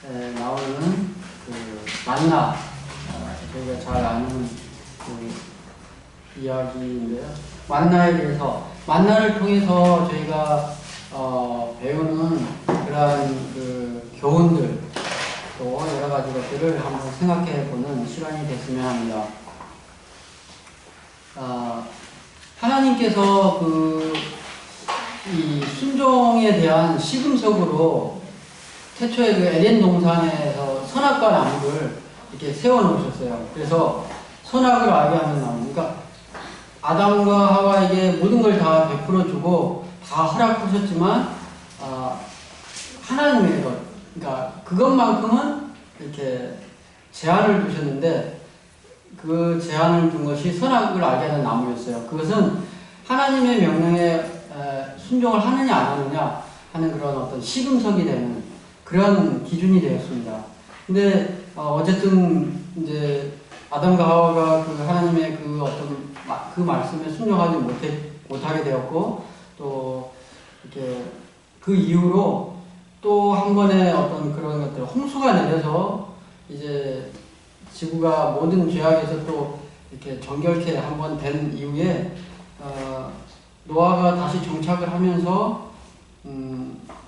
나오는 그 만나, 저희가 잘 아는 그 이야기인데요. 만나에 대해서, 만나를 통해서 저희가 배우는 그러한 그 교훈들, 또 여러 가지 것들을 한번 생각해 보는 시간이 됐으면 합니다. 하나님께서 이 순종에 대한 시금석으로 태초에 그 에덴 동산에서 선악과 나무를 이렇게 세워 놓으셨어요. 그래서 선악을 알게 하는 나무. 그러니까 아담과 하와에게 모든 걸 다 베풀어 주고 다 허락하셨지만 하나님의 것, 그러니까 그것만큼은 이렇게 제한을 두셨는데 그 제한을 둔 것이 선악을 알게 하는 나무였어요. 그것은 하나님의 명령에 순종을 하느냐 안 하느냐 하는 그런 어떤 시금석이 되는 그런 기준이 되었습니다. 근데 어쨌든 이제 아담과 하와가 그 하나님의 그 어떤 그 말씀에 순종하지 못하게 되었고, 또 이렇게 그 이후로 또 한 번의 어떤 그런 것들, 홍수가 내려서 이제 지구가 모든 죄악에서 또 이렇게 정결케 한 번 된 이후에 노아가 다시 정착을 하면서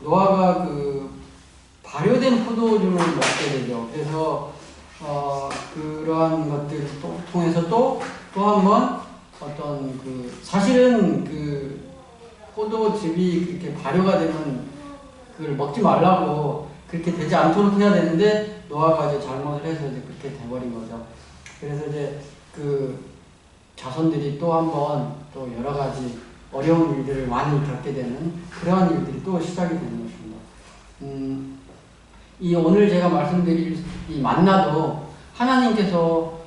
노아가 그 발효된 포도주를 먹게 되죠. 그래서 그러한 것들을 통해서 또 한 번 어떤 사실은 그 포도즙이 이렇게 발효가 되면 그걸 먹지 말라고 그렇게 되지 않도록 해야 되는데 노아가 이제 잘못을 해서 이제 그렇게 돼버린 거죠. 그래서 이제 그 자손들이 또 한 번 또 여러 가지 어려운 일들을 많이 겪게 되는 그러한 일들이 또 시작이 되는 것입니다. 이 오늘 제가 말씀드릴 이 만나도 하나님께서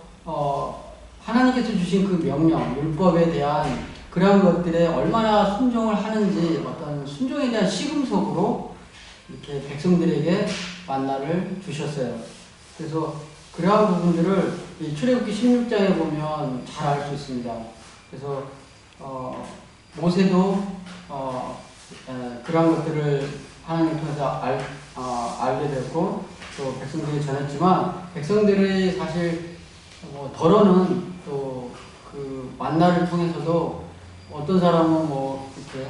주신 그 명령, 율법에 대한 그런 것들에 얼마나 순종을 하는지 어떤 순종에 대한 시금석으로 이렇게 백성들에게 만나를 주셨어요. 그래서 그러한 부분들을 이 출애굽기 16장에 보면 잘 알 수 있습니다. 그래서 모세도 그러한 것들을 하나님 통해서 알게 됐고 또 백성들이 전했지만 백성들이 사실 덜어는 또 그 만나를 통해서도 어떤 사람은 이렇게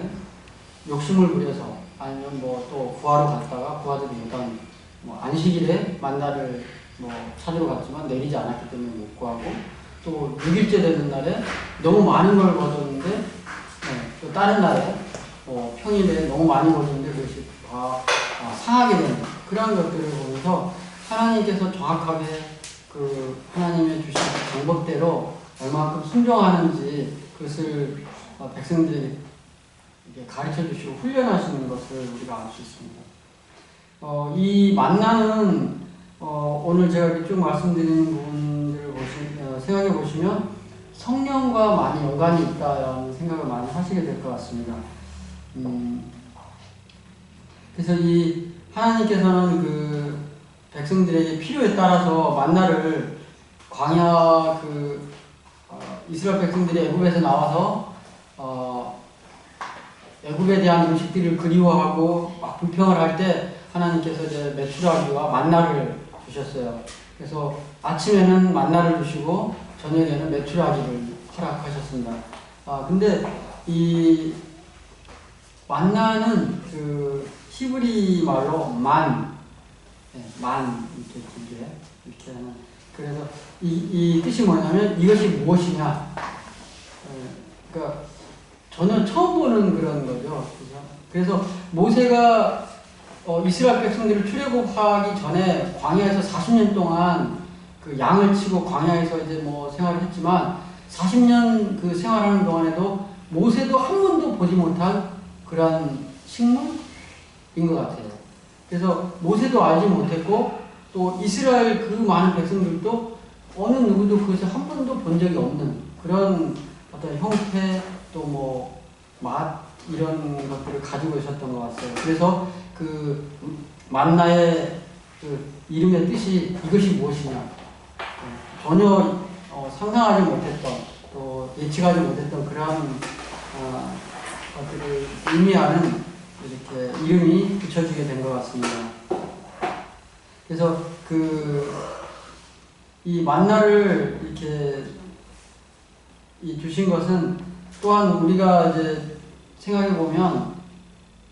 욕심을 부려서 아니면 또 구하러 갔다가 구하지도 못한 안식일에 만나를 찾으러 갔지만 내리지 않았기 때문에 못 구하고 또 6일째 되는 날에 너무 많은 걸 거뒀는데 또 다른 날에 평일에 너무 많이 거뒀는데 그것이 상하게 되는 그런 것들을 보면서 하나님께서 정확하게 그 하나님의 주신 방법대로 얼마큼 순종하는지 그것을 백성들이 가르쳐 주시고 훈련하시는 것을 우리가 알 수 있습니다. 이 만나는 오늘 제가 이렇게 쭉 말씀드리는 부분들을 생각해 보시면 성령과 많이 연관이 있다라는 생각을 많이 하시게 될 것 같습니다. 그래서 이 하나님께서는 그 백성들에게 필요에 따라서 만나를 광야 이스라엘 백성들이 애굽에서 나와서 애굽에 대한 음식들을 그리워하고 막 불평을 할 때 하나님께서 이제 메추라기와 만나를 주셨어요. 그래서 아침에는 만나를 주시고 저녁에는 메추라기를 허락하셨습니다. 근데 이 만나는 그 히브리 말로 만 이렇게 길게 이렇게 하는. 그래서 이 뜻이 뭐냐면 이것이 무엇이냐. 그러니까 저는 처음 보는 그런 거죠. 그래서 모세가 이스라엘 백성들을 출애굽하기 전에 광야에서 40년 동안 그 양을 치고 광야에서 이제 생활을 했지만 40년 그 생활하는 동안에도 모세도 한 번도 보지 못한 그런 식물인 것 같아요. 그래서 모세도 알지 못했고 또 이스라엘 그 많은 백성들도 어느 누구도 그것을 한 번도 본 적이 없는 그런 어떤 형태 또 맛 이런 것들을 가지고 있었던 것 같아요. 그래서 그 만나의 그 이름의 뜻이 이것이 무엇이냐 전혀 상상하지 못했던 또 예측하지 못했던 그런 것들을 의미하는 이렇게 이름이 붙여지게 된 것 같습니다. 그래서 이 만나를 이렇게 주신 것은 또한 우리가 이제 생각해 보면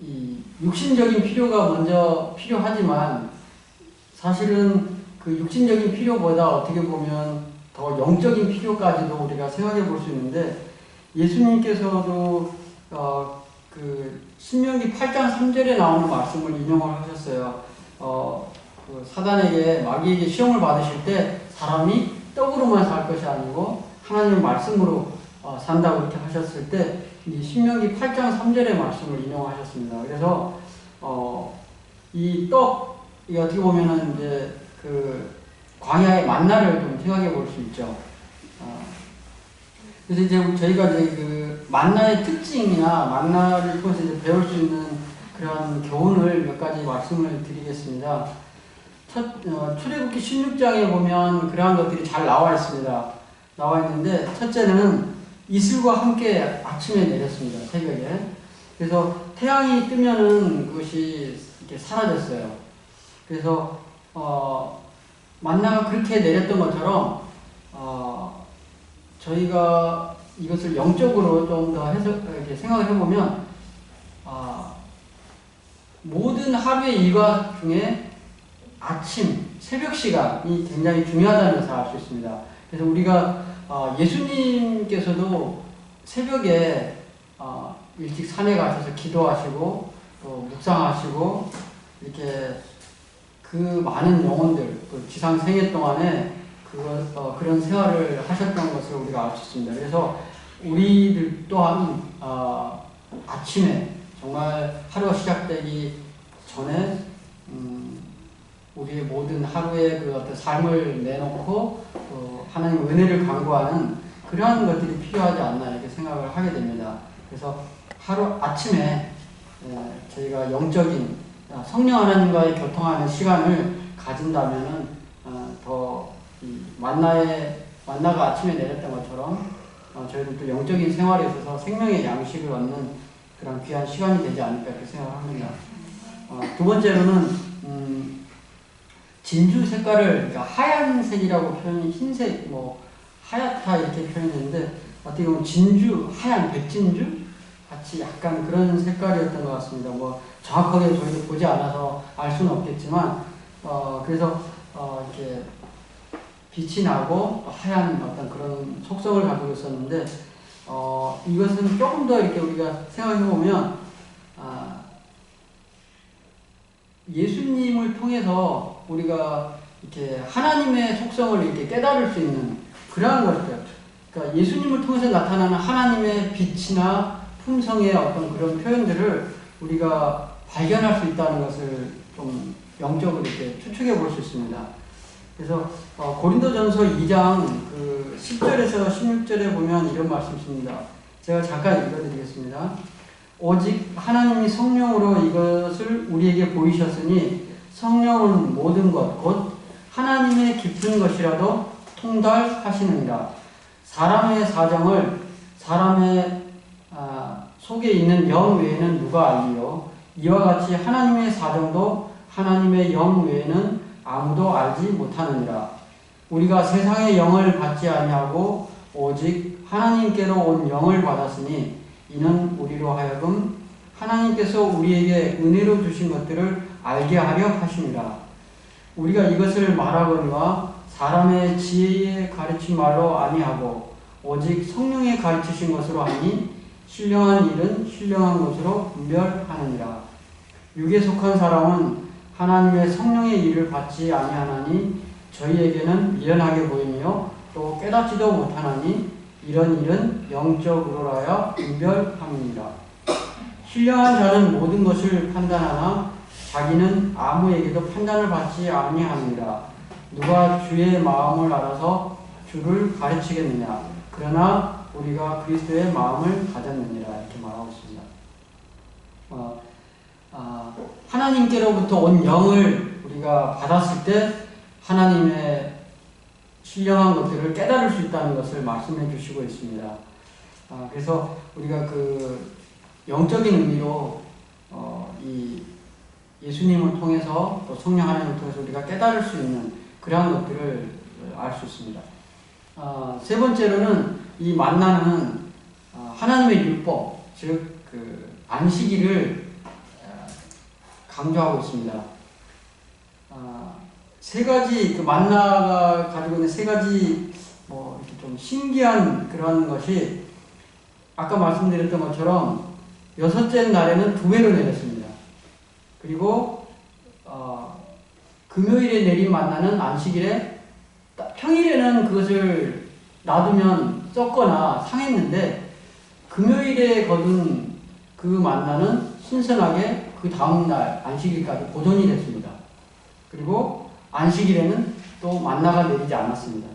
이 육신적인 필요가 먼저 필요하지만 사실은 그 육신적인 필요보다 어떻게 보면 더 영적인 필요까지도 우리가 생각해 볼 수 있는데 예수님께서도 그 신명기 8장 3절에 나오는 말씀을 인용을 하셨어요. 그 사단에게 마귀에게 시험을 받으실 때 사람이 떡으로만 살 것이 아니고 하나님의 말씀으로 산다고 이렇게 하셨을 때 이 신명기 8장 3절의 말씀을 인용하셨습니다. 그래서 이 떡이 어떻게 보면은 이제 그 광야의 만나를 좀 생각해 볼 수 있죠. 그래서 이제 저희가 이제 그 만나의 특징이나 만나를 통해서 이제 배울 수 있는 그런 교훈을 몇 가지 말씀을 드리겠습니다. 출애굽기 16장에 보면 그러한 것들이 잘 나와 있습니다. 나와 있는데 첫째는 이슬과 함께 아침에 내렸습니다. 새벽에. 그래서 태양이 뜨면은 그것이 이렇게 사라졌어요. 그래서 만나가 그렇게 내렸던 것처럼 저희가 이것을 영적으로 좀 더 이렇게 생각을 해보면 모든 하루의 일과 중에 아침, 새벽 시간이 굉장히 중요하다는 것을 알 수 있습니다. 그래서 우리가 예수님께서도 새벽에 일찍 산에 가셔서 기도하시고 또 묵상하시고 이렇게 그 많은 영혼들, 그 지상 생애 동안에 그런 생활을 하셨던 것을 우리가 알 수 있습니다. 그래서 우리들 또한 아침에 정말 하루가 시작되기 전에 우리의 모든 하루의 그 어떤 삶을 내놓고 하나님의 은혜를 간구하는 그러한 것들이 필요하지 않나 이렇게 생각을 하게 됩니다. 그래서 하루 아침에 저희가 영적인 성령 하나님과의 교통하는 시간을 가진다면은 더 만나가 아침에 내렸던 것처럼 저희들도 영적인 생활에 있어서 생명의 양식을 얻는 그런 귀한 시간이 되지 않을까 이렇게 생각합니다. 두 번째로는 진주 색깔을 그러니까 하얀색이라고 표현이 흰색, 하얗다 이렇게 표현했는데 어떻게 보면 진주, 하얀 백진주 같이 약간 그런 색깔이었던 것 같습니다. 정확하게 저희도 보지 않아서 알 수는 없겠지만 그래서 이렇게 빛이 나고 하얀 어떤 그런 속성을 가지고 있었는데 이것은 조금 더 이렇게 우리가 생각해 보면 예수님을 통해서 우리가 이렇게 하나님의 속성을 이렇게 깨달을 수 있는 그러한 것들. 그러니까 예수님을 통해서 나타나는 하나님의 빛이나 품성의 어떤 그런 표현들을 우리가 발견할 수 있다는 것을 좀 영적으로 이렇게 추측해 볼 수 있습니다. 그래서 고린도전서 2장 그 10절에서 16절에 보면 이런 말씀이 있습니다. 제가 잠깐 읽어드리겠습니다. 오직 하나님이 성령으로 이것을 우리에게 보이셨으니 성령은 모든 것 곧 하나님의 깊은 것이라도 통달하시느니라. 사람의 사정을 사람의 속에 있는 영 외에는 누가 알리요? 이와 같이 하나님의 사정도 하나님의 영 외에는 아무도 알지 못하느니라. 우리가 세상의 영을 받지 아니하고 오직 하나님께로 온 영을 받았으니 이는 우리로 하여금 하나님께서 우리에게 은혜로 주신 것들을 알게 하려 하심이라. 우리가 이것을 말하거니와 사람의 지혜의 가르친 말로 아니하고 오직 성령의 가르치신 것으로 하니 신령한 일은 신령한 것으로 분별하느니라. 육에 속한 사람은 하나님의 성령의 일을 받지 아니하나니 저희에게는 미련하게 보이며 또 깨닫지도 못하나니 이런 일은 영적으로라야 분별함이니라. 신령한 자는 모든 것을 판단하나 자기는 아무에게도 판단을 받지 아니하느니라. 누가 주의 마음을 알아서 주를 가르치겠느냐. 그러나 우리가 그리스도의 마음을 가졌느니라. 이렇게 말하고 있습니다. 하나님께로부터 온 영을 우리가 받았을 때 하나님의 신령한 것들을 깨달을 수 있다는 것을 말씀해 주시고 있습니다. 그래서 우리가 그 영적인 의미로 이 예수님을 통해서 또 성령 하나님을 통해서 우리가 깨달을 수 있는 그러한 것들을 알 수 있습니다. 세 번째로는 이 만나는 하나님의 율법, 즉 그 안식일을 강조하고 있습니다. 세 가지 그 만나가 가지고 있는 세 가지 뭐 이렇게 좀 신기한 그런 것이 아까 말씀드렸던 것처럼 여섯째 날에는 2배로 내렸습니다. 그리고 금요일에 내린 만나는 안식일에 평일에는 그것을 놔두면 썩거나 상했는데 금요일에 거둔 그 만나는 신선하게 그 다음날 안식일까지 보존이 됐습니다. 그리고 안식일에는 또 만나가 내리지 않았습니다.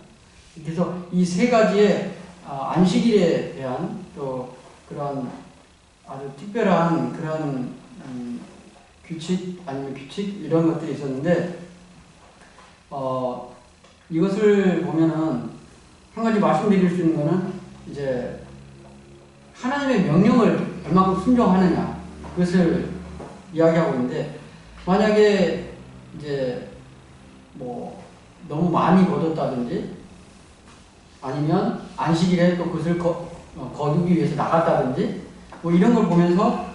그래서 이 세 가지의 안식일에 대한 또 그런 아주 특별한 그런 규칙 아니면 규칙 이런 것들이 있었는데 이것을 보면은 한 가지 말씀드릴 수 있는 거는 이제 하나님의 명령을 얼마큼 순종하느냐 그것을 이야기하고 있는데 만약에 이제 뭐 너무 많이 거뒀다든지 아니면 안식일에 또 그것을 거두기 위해서 나갔다든지 뭐 이런 걸 보면서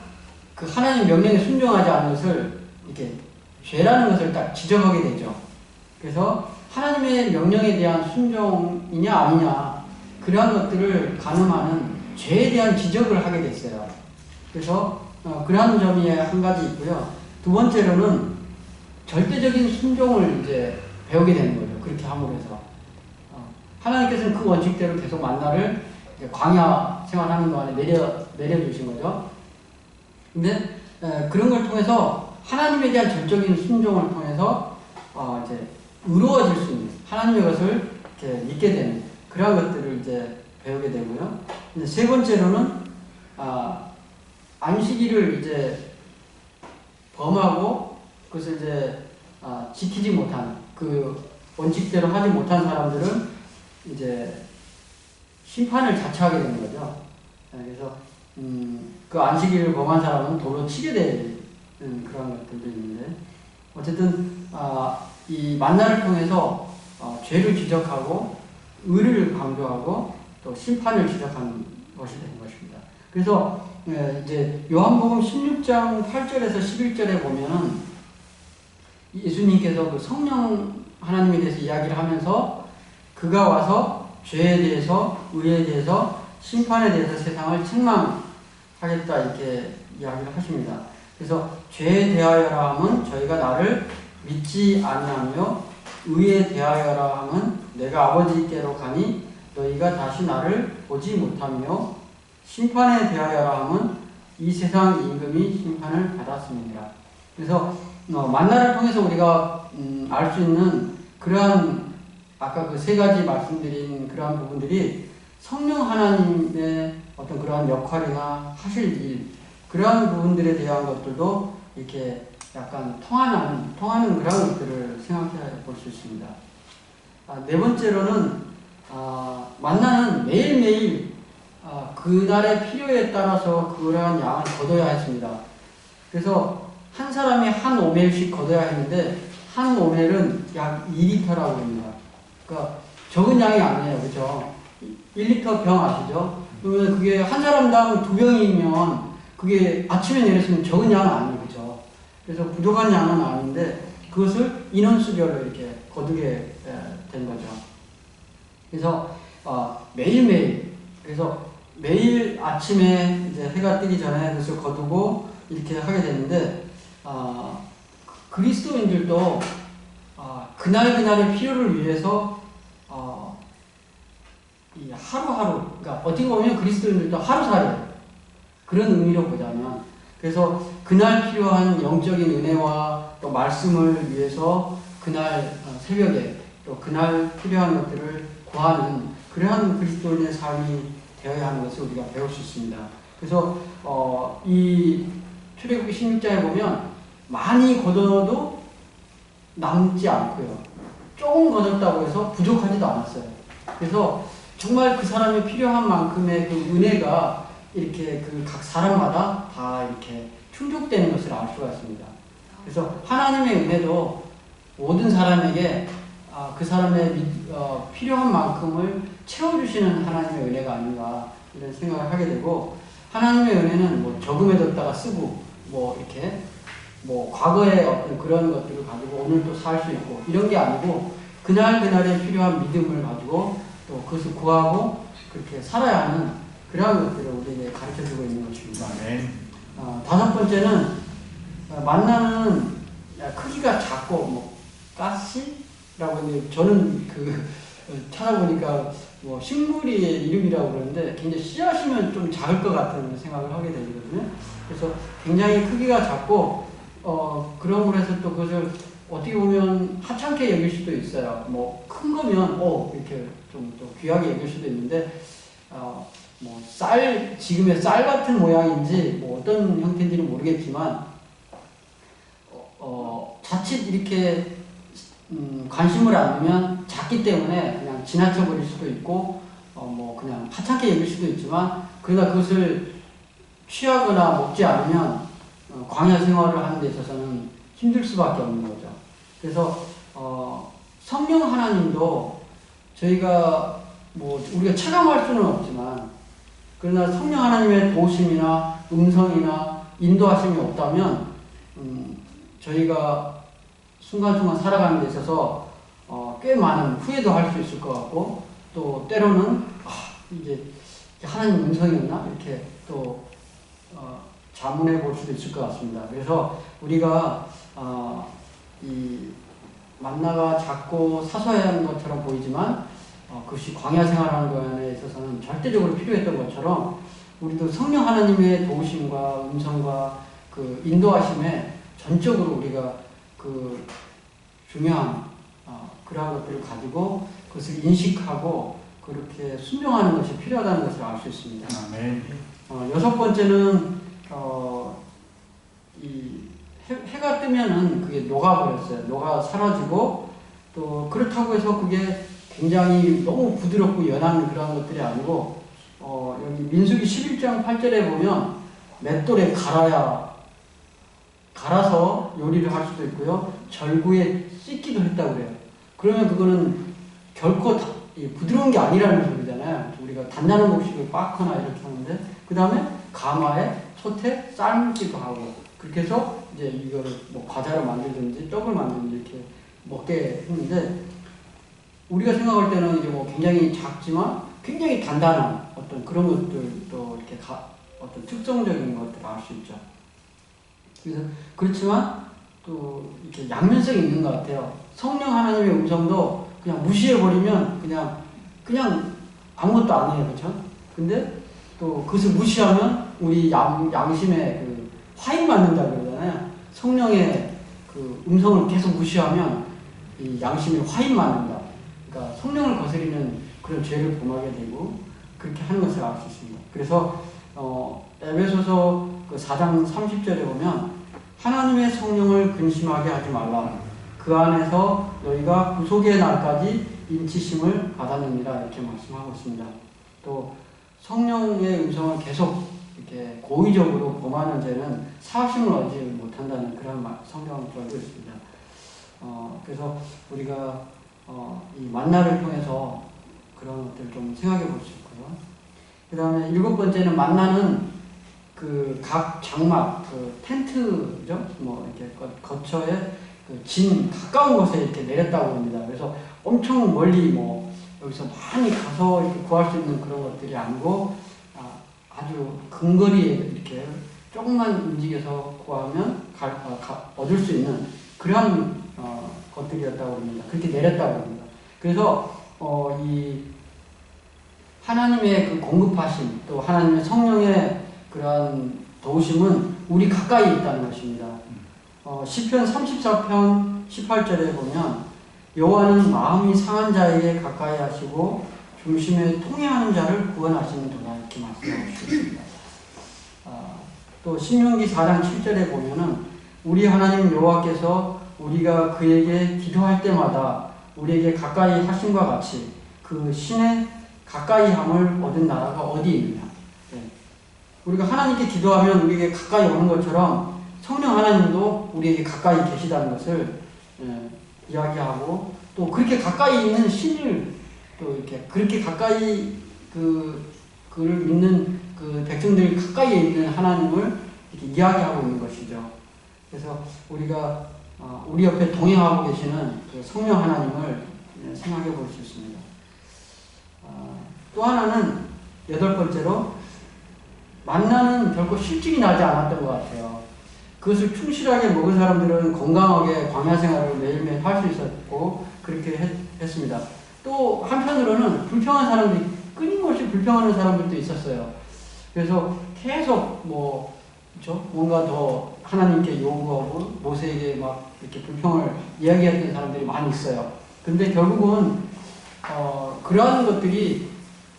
그 하나님 명령에 순종하지 않은 것을 이렇게 죄라는 것을 딱 지적하게 되죠. 그래서 하나님의 명령에 대한 순종이냐 아니냐 그러한 것들을 가늠하는 죄에 대한 지적을 하게 됐어요. 그래서 그러한 점이 한 가지 있고요. 두 번째로는 절대적인 순종을 이제 배우게 되는 거죠. 그렇게 함으로 해서 하나님께서는 그 원칙대로 계속 만나를 광야 생활하는 동안에 내려주신 거죠. 근데 그런 걸 통해서 하나님에 대한 절적인 순종을 통해서 이제 의로워질 수 있는 하나님의 것을 이렇게 믿게 되는 그런 것들을 이제 배우게 되고요. 근데 세 번째로는 안식일을 이제 범하고 그것을 이제 지키지 못한 그 원칙대로 하지 못한 사람들은 이제 심판을 자처하게 되는 거죠. 그래서 그 안식일을 범한 사람은 돌로 치게 되는 그런 것들도 있는데 어쨌든 이 만나를 통해서 죄를 지적하고 의를 강조하고 또 심판을 지적하는 것이 되는 것입니다. 그래서 이제 요한복음 16장 8절에서 11절에 보면은 예수님께서 그 성령 하나님에 대해서 이야기를 하면서 그가 와서 죄에 대해서 의에 대해서 심판에 대해서 세상을 책망하겠다 이렇게 이야기를 하십니다. 그래서 죄에 대하여라 함은 저희가 나를 믿지 아니하며 의에 대하여라 함은 내가 아버지께로 가니 너희가 다시 나를 보지 못하며 심판에 대하여라 함은 이 세상 임금이 심판을 받았습니다. 그래서 만나를 통해서 우리가 알 수 있는 그러한 아까 그 세 가지 말씀드린 그러한 부분들이 성령 하나님의 어떤 그러한 역할이나 하실 일 그러한 부분들에 대한 것들도 이렇게 약간 통하는 그런 것들을 생각해 볼 수 있습니다. 네 번째로는 만나는 매일매일 그날의 필요에 따라서 그러한 양을 거둬야 했습니다. 그래서 한 사람이 한 오멜씩 거둬야 했는데 한 오멜은 약 2리터라고 합니다. 그러니까 적은 양이 아니에요. 그죠? 1리터 병 아시죠? 그러면 그게 한 사람당 2병이면 그게 아침에 내렸으면 적은 양은 아니에요. 그죠? 그래서 부족한 양은 아닌데 그것을 인원수별로 이렇게 거두게 된 거죠. 그래서 매일매일 그래서 매일 아침에 이제 해가 뜨기 전에 그것을 거두고 이렇게 하게 되는데 그리스도인들도 그날그날의 필요를 위해서 이 하루하루 그러니까 어떻게 보면 그리스도인들도 하루살이 그런 의미로 보자면 그래서 그날 필요한 영적인 은혜와 또 말씀을 위해서 그날 새벽에 또 그날 필요한 것들을 구하는 그러한 그리스도인의 삶이 되어야 하는 것을 우리가 배울 수 있습니다. 그래서 이 출애굽기 16장에 보면 많이 거둬도 남지 않고요. 조금 거뒀다고 해서 부족하지도 않았어요. 그래서 정말 그 사람이 필요한 만큼의 그 은혜가 이렇게 그 각 사람마다 다 이렇게 충족되는 것을 알 수가 있습니다. 그래서 하나님의 은혜도 모든 사람에게 그 사람의 필요한 만큼을 채워주시는 하나님의 은혜가 아닌가 이런 생각을 하게 되고, 하나님의 은혜는 뭐 저금해뒀다가 쓰고 뭐 이렇게 뭐 과거의 어떤 그런 것들을 가지고 오늘 또 살 수 있고 이런 게 아니고, 그날그날의 필요한 믿음을 가지고 또 그것을 구하고 그렇게 살아야 하는 그러한 것들을 우리에게 가르쳐주고 있는 것입니다. 다섯 번째는 만나는 크기가 작고 뭐 가시라고 이제 저는 찾아보니까 뭐 식물의 이름이라고 그러는데 굉장히 씨앗이면 좀 작을 것 같은 생각을 하게 되거든요. 그래서 굉장히 크기가 작고 그런 거에서 또 그것을 어떻게 보면 하찮게 여길 수도 있어요. 뭐 큰 거면 이렇게 좀 또 귀하게 여길 수도 있는데 뭐 지금의 쌀 같은 모양인지 뭐 어떤 형태인지는 모르겠지만 자칫 이렇게 관심을 안 두면 작기 때문에 그냥 지나쳐 버릴 수도 있고 뭐 그냥 하찮게 여길 수도 있지만, 그러나 그것을 취하거나 먹지 않으면 광야 생활을 하는 데 있어서는 힘들 수밖에 없는 거죠. 그래서 성령 하나님도 저희가 뭐 우리가 체감할 수는 없지만, 그러나 성령 하나님의 도우심이나 음성이나 인도하심이 없다면 저희가 순간순간 살아가는 데 있어서 꽤 많은 후회도 할 수 있을 것 같고, 또 때로는 이게 하나님 음성이었나 이렇게 또 자문해 볼 수도 있을 것 같습니다. 그래서 우리가 이 만나가 작고 사소한 것처럼 보이지만 그것이 광야 생활하는 거에 있어서는 절대적으로 필요했던 것처럼, 우리도 성령 하나님의 도우심과 음성과 그 인도하심에 전적으로 우리가 그 중요한 그러한 것들을 가지고 그것을 인식하고 그렇게 순종하는 것이 필요하다는 것을 알 수 있습니다. 여섯 번째는 이 해가 뜨면은 그게 녹아버렸어요. 녹아 사라지고, 또 그렇다고 해서 그게 굉장히 너무 부드럽고 연한 그런 것들이 아니고, 여기 민수기 11장 8절에 보면 맷돌에 갈아서 요리를 할 수도 있고요, 절구에 씻기도 했다고 그래요. 그러면 그거는 결코 부드러운 게 아니라는 소리잖아요. 우리가 단단한 곡식을 빻거나 이렇게 하는데, 그 다음에 가마에 솥에 삶기도 하고, 그렇게 해서 이제 이거를 뭐 과자로 만들든지 떡을 만들든지 이렇게 먹게 했는데, 우리가 생각할 때는 이제 뭐 굉장히 작지만 굉장히 단단한 어떤 그런 것들도 이렇게 어떤 특성적인 것들을 알 수 있죠. 그래서 그렇지만 또 이렇게 양면성이 있는 것 같아요. 성령 하나님의 음성도 그냥 무시해버리면 그냥 아무것도 아니에요. 그렇죠? 근데 또 그것을 무시하면 우리 양심에 그 화인 맞는다 그러잖아요. 성령의 그 음성을 계속 무시하면 이 양심에 화인 맞는다. 그러니까 성령을 거스리는 그런 죄를 범하게 되고 그렇게 하는 것을 알 수 있습니다. 그래서 에베소서 그 4장 30절에 보면 하나님의 성령을 근심하게 하지 말라. 그 안에서 너희가 구속의 날까지 인치심을 받았느니라 이렇게 말씀하고 있습니다. 또 성령의 음성을 계속 이렇게 고의적으로 범하는 죄는 사심을 얻지 못한다는 그런 성경을 들고 있습니다. 그래서 우리가 이 만나를 통해서 그런 것들을 좀 생각해 볼 수 있고요. 그 다음에 일곱 번째는 만나는 그 각 장막, 그 텐트죠? 뭐 이렇게 거처에 그 가까운 곳에 이렇게 내렸다고 합니다. 그래서 엄청 멀리 뭐 여기서 많이 가서 이렇게 구할 수 있는 그런 것들이 아니고 아주 근거리에 이렇게 조금만 움직여서 구하면 얻을 수 있는 그런 것들이었다고 합니다. 그렇게 내렸다고 합니다. 그래서 이 하나님의 그 공급하심, 또 하나님의 성령의 그러한 도우심은 우리 가까이 있다는 것입니다. 시편 34편 18절에 보면 여호와는 마음이 상한 자에게 가까이 하시고 중심에 통회하는 자를 구원하시는도다 이렇게 말씀하고 있습니다. 또 신명기 4장 7절에 보면은 우리 하나님 여호와께서 우리가 그에게 기도할 때마다 우리에게 가까이 하심과 같이 그 신의 가까이함을 얻은 나라가 어디 있느냐. 우리가 하나님께 기도하면 우리에게 가까이 오는 것처럼 성령 하나님도 우리에게 가까이 계시다는 것을 이야기하고, 또 그렇게 가까이 있는 신을 또 이렇게 그렇게 가까이 그를 믿는 그 백성들 가까이에 있는 하나님을 이렇게 이야기하고 있는 것이죠. 그래서 우리가 우리 옆에 동행하고 계시는 그 성령 하나님을 생각해 볼 수 있습니다. 또 하나는 8번째로, 만나는 결코 실증이 나지 않았던 것 같아요. 그것을 충실하게 먹은 사람들은 건강하게 광야 생활을 매일매일 할 수 있었고 그렇게 했습니다. 또 한편으로는 불평한 사람들이, 끊임없이 불평하는 사람들도 있었어요. 그래서 계속 그렇죠? 뭔가 더 하나님께 요구하고 모세에게 막 이렇게 불평을 이야기했던 사람들이 많이 있어요. 근데 결국은 그러한 것들이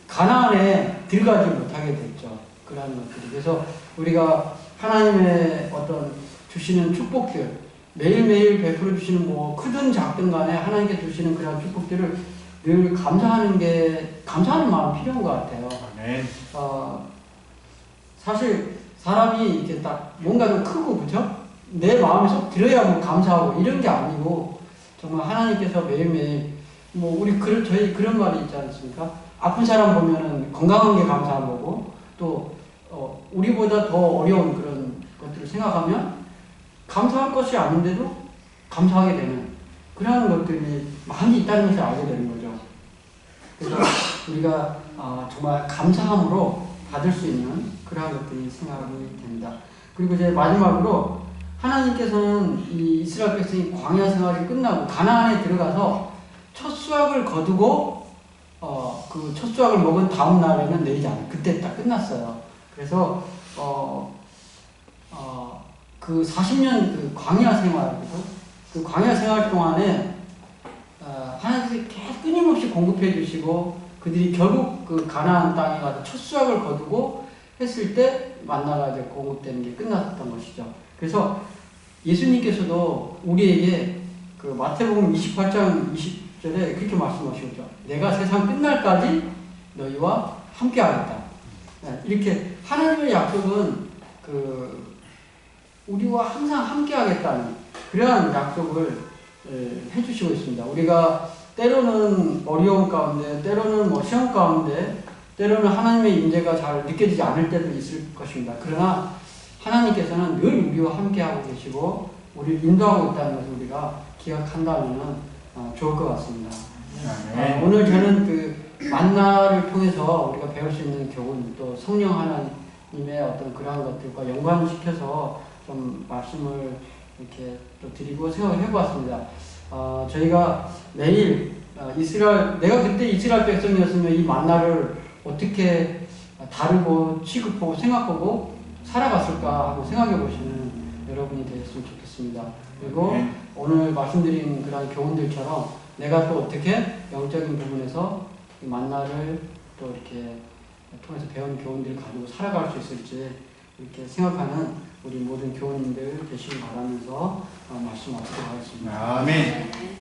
가나안에 들어가지 못하게 됐죠. 그러한 것들이. 그래서 우리가 하나님의 어떤 주시는 축복들, 매일매일 베풀어 주시는 크든 작든 간에 하나님께 주시는 그런 축복들을 늘 감사하는 마음이 필요한 것 같아요. 아멘. 사실 사람이 이렇게 딱 뭔가 좀 크고, 그죠? 내 마음에 쏙 들어야 감사하고 이런 게 아니고, 정말 하나님께서 매일매일 저희 그런 말이 있지 않습니까? 아픈 사람 보면은 건강한 게 감사한 거고, 또 우리보다 더 어려운 그런 것들을 생각하면 감사할 것이 아닌데도 감사하게 되는 그런 것들이 많이 있다는 것을 알게 되는 거죠. 그래서 우리가 정말 감사함으로 받을 수 있는 그러한 것들이 생각이 됩니다. 그리고 이제 마지막으로, 하나님께서는 이 이스라엘 백성이 광야 생활이 끝나고 가나안에 들어가서 첫 수확을 거두고 그 첫 수확을 먹은 다음 날에는 내리지 않아요. 그때 딱 끝났어요. 그래서 그 40년 그 광야 생활, 그 광야 생활 동안에 하나님께서 계속 끊임없이 공급해 주시고, 그들이 결국 그 가나안 땅에 가서 첫 수확을 거두고 했을 때 만나가 이제 공급되는 게 끝났던 것이죠. 그래서 예수님께서도 우리에게 그 마태복음 28장 20절에 그렇게 말씀하시죠. 내가 세상 끝날까지 너희와 함께 하겠다. 이렇게 하나님의 약속은 우리와 항상 함께 하겠다는 그러한 약속을 해주시고 있습니다. 우리가 때로는 어려움 가운데, 때로는 시험 가운데, 때로는 하나님의 임재가 잘 느껴지지 않을 때도 있을 것입니다. 그러나 하나님께서는 늘 우리와 함께하고 계시고 우리를 인도하고 있다는 것을 우리가 기억한다면 좋을 것 같습니다. 오늘 저는 그 만나를 통해서 우리가 배울 수 있는 교훈, 또 성령 하나님의 어떤 그러한 것들과 연관시켜서 좀 말씀을 이렇게 또 드리고 생각을 해보았습니다. 저희가 내일 내가 그때 이스라엘 백성이었으면 이 만나를 어떻게 다루고 취급하고 생각하고 살아갔을까 하고 생각해 보시는 여러분이 되셨으면 좋겠습니다. 그리고 오늘 말씀드린 그런 교훈들처럼 내가 또 어떻게 영적인 부분에서 이 만나를 또 이렇게 통해서 배운 교훈들을 가지고 살아갈 수 있을지 이렇게 생각하는 우리 모든 교우님들 되시길 바라면서 말씀 마치도록 하겠습니다. 아멘.